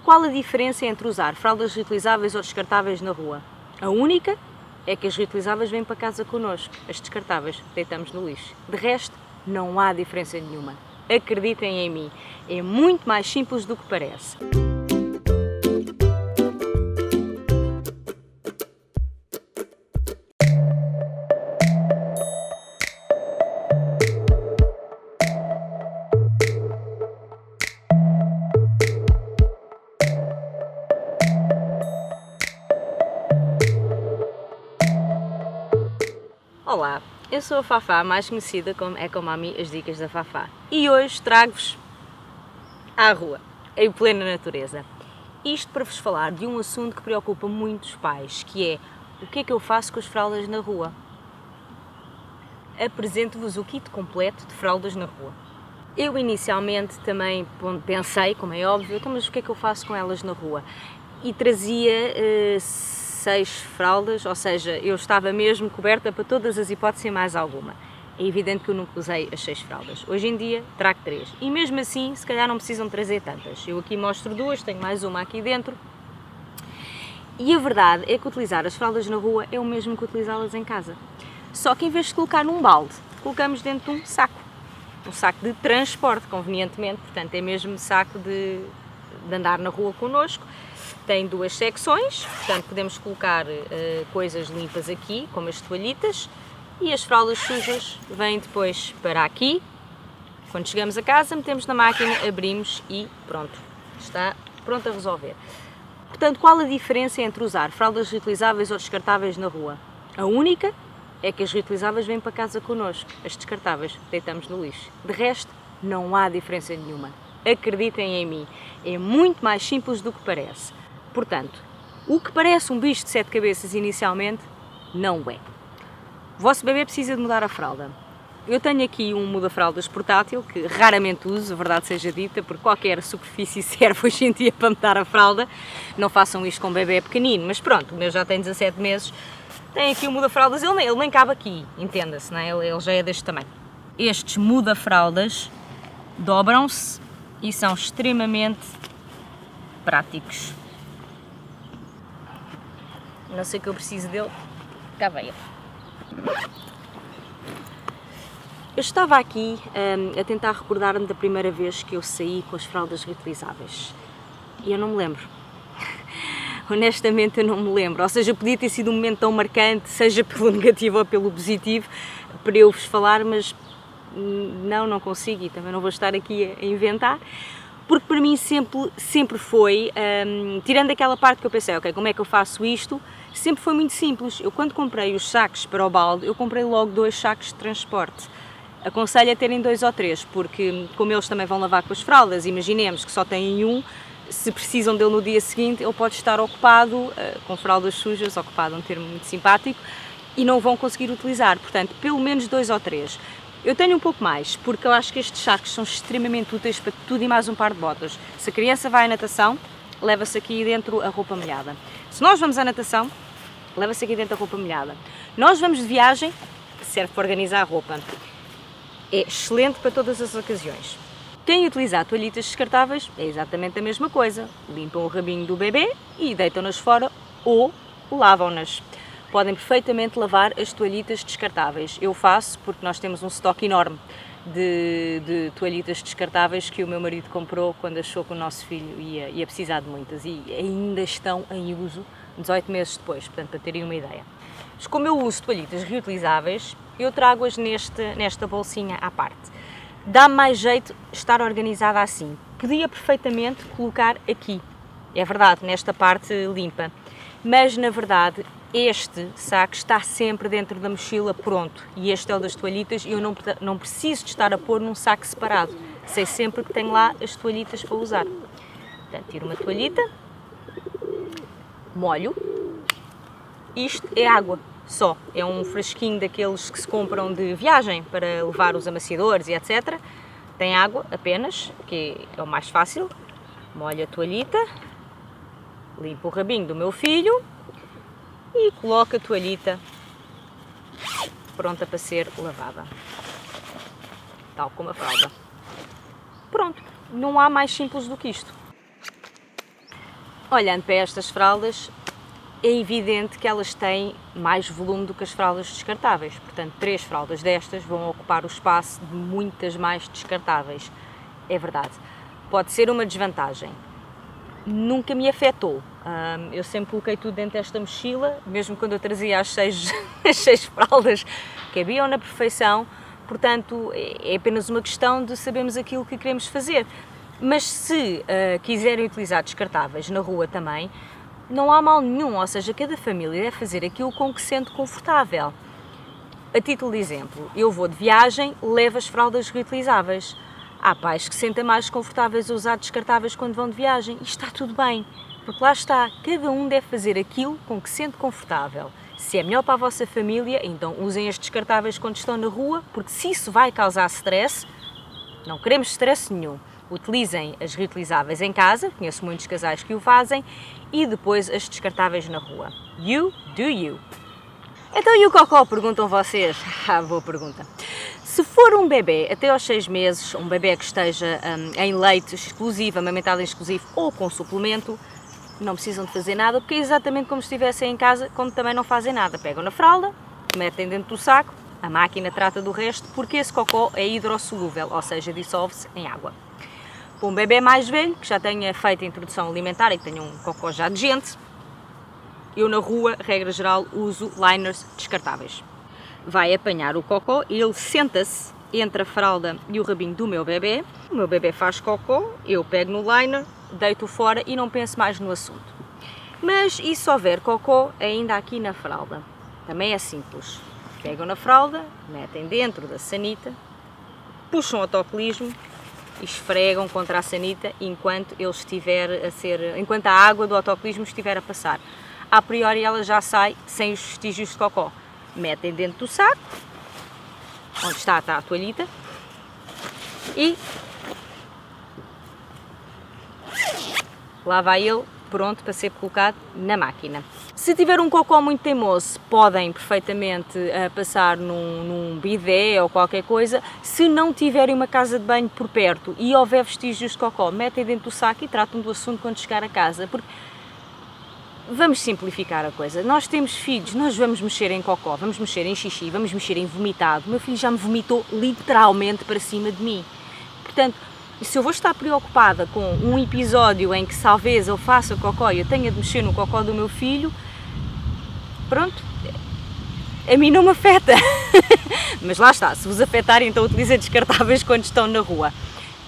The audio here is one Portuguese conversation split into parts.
qual a diferença entre usar fraldas reutilizáveis ou descartáveis na rua? A única é que as reutilizáveis vêm para casa connosco, as descartáveis deitamos no lixo. De resto, não há diferença nenhuma. Acreditem em mim, é muito mais simples do que parece. Olá, eu sou a Fafá, mais conhecida como Ecomami, as dicas da Fafá. E hoje trago-vos à rua, em plena natureza. Isto para vos falar de um assunto que preocupa muitos pais, que é o que é que eu faço com as fraldas na rua? Apresento-vos o kit completo de fraldas na rua. Eu inicialmente também pensei, como é óbvio, então, mas o que é que eu faço com elas na rua? E trazia 6 fraldas, ou seja, eu estava mesmo coberta para todas as hipóteses e mais alguma. É evidente que eu nunca usei as 6 fraldas. Hoje em dia trago 3 e mesmo assim se calhar não precisam trazer tantas. Eu aqui mostro 2, tenho mais uma aqui dentro. E a verdade é que utilizar as fraldas na rua é o mesmo que utilizá-las em casa. Só que em vez de colocar num balde, colocamos dentro de um saco de transporte, convenientemente, portanto é mesmo saco de andar na rua connosco. Tem 2 secções, portanto podemos colocar coisas limpas aqui, como as toalhitas, e as fraldas sujas vêm depois para aqui. Quando chegamos a casa, metemos na máquina, abrimos e pronto, está pronto a resolver. Portanto, qual a diferença entre usar fraldas reutilizáveis ou descartáveis na rua? A única é que as reutilizáveis vêm para casa connosco, as descartáveis deitamos no lixo. De resto, não há diferença nenhuma. Acreditem em mim, é muito mais simples do que parece. Portanto, o que parece um bicho de 7 cabeças inicialmente, não é. O vosso bebê precisa de mudar a fralda. Eu tenho aqui um muda-fraldas portátil, que raramente uso, a verdade seja dita, porque qualquer superfície serve hoje em dia para mudar a fralda. Não façam isto com um bebê pequenino, mas pronto, o meu já tem 17 meses, tem aqui o muda-fraldas, ele nem cabe aqui, entenda-se, não é? Ele já é deste tamanho. Estes muda-fraldas dobram-se e são extremamente práticos. Não sei o que eu preciso dele, cá veio. Eu estava aqui a tentar recordar-me da primeira vez que eu saí com as fraldas reutilizáveis e eu não me lembro. Honestamente eu não me lembro, ou seja, podia ter sido um momento tão marcante, seja pelo negativo ou pelo positivo, para eu vos falar, mas não consigo e também não vou estar aqui a inventar. Porque para mim sempre foi, tirando aquela parte que eu pensei, ok, como é que eu faço isto, sempre foi muito simples. Eu quando comprei os sacos para o balde, eu comprei logo 2 sacos de transporte. Aconselho a terem 2 ou 3, porque como eles também vão lavar com as fraldas, imaginemos que só têm um, se precisam dele no dia seguinte, ele pode estar ocupado, com fraldas sujas, ocupado é um termo muito simpático, e não vão conseguir utilizar, portanto, pelo menos 2 ou 3. Eu tenho um pouco mais, porque eu acho que estes sacos são extremamente úteis para tudo e mais um par de botas. Se a criança vai à natação, leva-se aqui dentro a roupa molhada. Se nós vamos à natação, leva-se aqui dentro a roupa molhada. Nós vamos de viagem, serve para organizar a roupa. É excelente para todas as ocasiões. Quem utiliza toalhitas descartáveis é exatamente a mesma coisa. Limpam o rabinho do bebê e deitam-nas fora ou lavam-nas. Podem perfeitamente lavar as toalhitas descartáveis. Eu faço porque nós temos um estoque enorme de toalhitas descartáveis que o meu marido comprou quando achou que o nosso filho ia precisar de muitas e ainda estão em uso 18 meses depois, portanto, para terem uma ideia. Mas como eu uso toalhitas reutilizáveis, eu trago-as nesta bolsinha à parte. Dá-me mais jeito estar organizada assim. Podia perfeitamente colocar aqui, é verdade, nesta parte limpa, mas na verdade este saco está sempre dentro da mochila pronto e este é o das toalhitas e eu não preciso de estar a pôr num saco separado, sei sempre que tenho lá as toalhitas para usar. Portanto, tiro uma toalhita, molho, isto é água só, é um frasquinho daqueles que se compram de viagem para levar os amaciadores e etc. Tem água apenas, que é o mais fácil, molho a toalhita, limpo o rabinho do meu filho e coloco a toalhita pronta para ser lavada, tal como a fralda. Pronto, não há mais simples do que isto. Olhando para estas fraldas, é evidente que elas têm mais volume do que as fraldas descartáveis. Portanto, 3 fraldas destas vão ocupar o espaço de muitas mais descartáveis. É verdade. Pode ser uma desvantagem. Nunca me afetou. Eu sempre coloquei tudo dentro desta mochila, mesmo quando eu trazia as 6 fraldas, cabiam na perfeição. Portanto, é apenas uma questão de sabermos aquilo que queremos fazer. Mas se quiserem utilizar descartáveis na rua também, não há mal nenhum, ou seja, cada família deve fazer aquilo com que se sente confortável. A título de exemplo, eu vou de viagem, levo as fraldas reutilizáveis. Há pais que se sentem mais confortáveis a usar descartáveis quando vão de viagem, e está tudo bem, porque lá está, cada um deve fazer aquilo com que se sente confortável. Se é melhor para a vossa família, então usem as descartáveis quando estão na rua, porque se isso vai causar stress, não queremos stress nenhum. Utilizem as reutilizáveis em casa, conheço muitos casais que o fazem, e depois as descartáveis na rua. You do you. Então e o cocó, perguntam vocês? Boa pergunta. Se for um bebê até aos 6 meses, um bebê que esteja em leite exclusivo, amamentado em exclusivo ou com suplemento, não precisam de fazer nada, porque é exatamente como se estivessem em casa, quando também não fazem nada. Pegam na fralda, metem dentro do saco, a máquina trata do resto, porque esse cocó é hidrossolúvel, ou seja, dissolve-se em água. Para um bebê mais velho, que já tenha feito a introdução alimentar e que tenha um cocó já de gente, eu na rua, regra geral, uso liners descartáveis. Vai apanhar o cocó e ele senta-se entre a fralda e o rabinho do meu bebê. O meu bebê faz cocó, eu pego no liner, deito-o fora e não penso mais no assunto. Mas e se houver cocó ainda aqui na fralda? Também é simples. Pegam na fralda, metem dentro da sanita, puxam o autocolismo e esfregam contra a sanita enquanto a água do autocolismo estiver a passar. A priori ela já sai sem os vestígios de cocó. Metem dentro do saco, onde está a toalhita, e lá vai ele, pronto para ser colocado na máquina. Se tiver um cocó muito teimoso, podem perfeitamente passar num bidé ou qualquer coisa. Se não tiverem uma casa de banho por perto e houver vestígios de cocó, metem dentro do saco e tratam do assunto quando chegar a casa. Porque vamos simplificar a coisa. Nós temos filhos, nós vamos mexer em cocó, vamos mexer em xixi, vamos mexer em vomitado. O meu filho já me vomitou literalmente para cima de mim. Portanto, se eu vou estar preocupada com um episódio em que talvez eu faça cocó e eu tenha de mexer no cocó do meu filho, pronto, a mim não me afeta. Mas lá está, se vos afetar, então utilizem descartáveis quando estão na rua.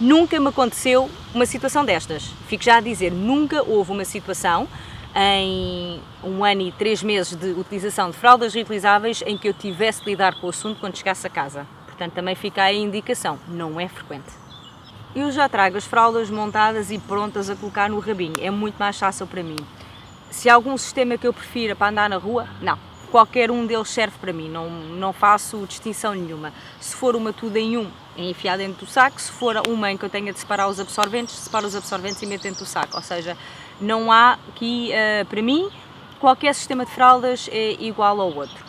Nunca me aconteceu uma situação destas. Fico já a dizer, nunca houve uma situação em 1 ano e 3 meses de utilização de fraldas reutilizáveis em que eu tivesse de lidar com o assunto quando chegasse a casa. Portanto, também fica aí a indicação, não é frequente. Eu já trago as fraldas montadas e prontas a colocar no rabinho, é muito mais fácil para mim. Se há algum sistema que eu prefira para andar na rua, não. Qualquer um deles serve para mim, não faço distinção nenhuma. Se for uma tudo em um, é enfiar dentro do saco. Se for uma em que eu tenha de separar os absorventes, separo os absorventes e meto dentro do saco. Ou seja, não há aqui, para mim, qualquer sistema de fraldas é igual ao outro.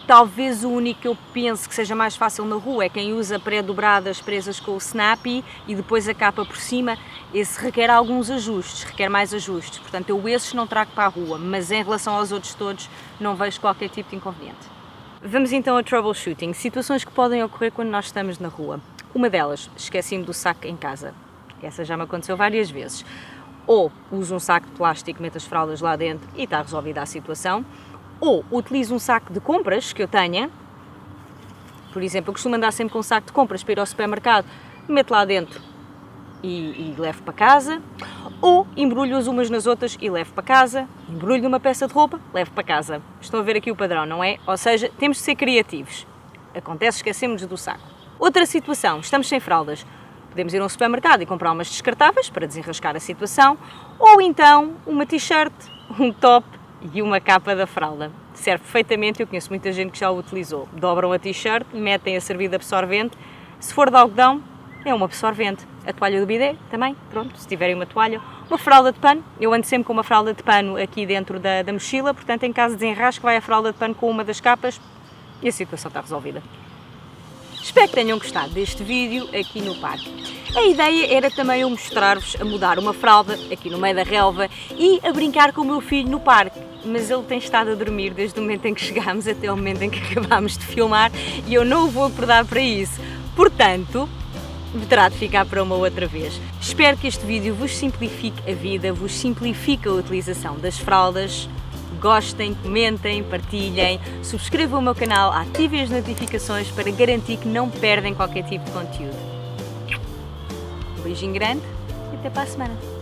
Talvez o único que eu penso que seja mais fácil na rua é quem usa pré-dobradas presas com o Snappy e depois a capa por cima. Esse requer alguns ajustes, requer mais ajustes, portanto eu esses não trago para a rua, mas em relação aos outros todos não vejo qualquer tipo de inconveniente. Vamos então a troubleshooting, situações que podem ocorrer quando nós estamos na rua. Uma delas, esqueci-me do saco em casa, essa já me aconteceu várias vezes. Ou uso um saco de plástico, meto as fraldas lá dentro e está resolvida a situação. Ou utilizo um saco de compras que eu tenha, por exemplo, eu costumo andar sempre com um saco de compras para ir ao supermercado, meto lá dentro e levo para casa, ou embrulho-as umas nas outras e levo para casa, embrulho numa peça de roupa, levo para casa. Estão a ver aqui o padrão, não é? Ou seja, temos de ser criativos. Acontece, esquecemos do saco. Outra situação, estamos sem fraldas. Podemos ir a um supermercado e comprar umas descartáveis para desenrascar a situação, ou então uma t-shirt, um top e uma capa da fralda. Serve perfeitamente, eu conheço muita gente que já o utilizou. Dobram a t-shirt, metem a servir de absorvente. Se for de algodão, é um absorvente. A toalha do bidé também, pronto, se tiverem uma toalha. Uma fralda de pano, eu ando sempre com uma fralda de pano aqui dentro da mochila, portanto em caso de desenrasque vai a fralda de pano com uma das capas e a situação está resolvida. Espero que tenham gostado deste vídeo aqui no parque. A ideia era também eu mostrar-vos a mudar uma fralda aqui no meio da relva e a brincar com o meu filho no parque. Mas ele tem estado a dormir desde o momento em que chegámos até o momento em que acabámos de filmar e eu não o vou acordar para isso. Portanto, terá de ficar para uma outra vez. Espero que este vídeo vos simplifique a vida, vos simplifique a utilização das fraldas. Gostem, comentem, partilhem, subscrevam o meu canal, ativem as notificações para garantir que não perdem qualquer tipo de conteúdo. Um beijinho grande e até para a semana.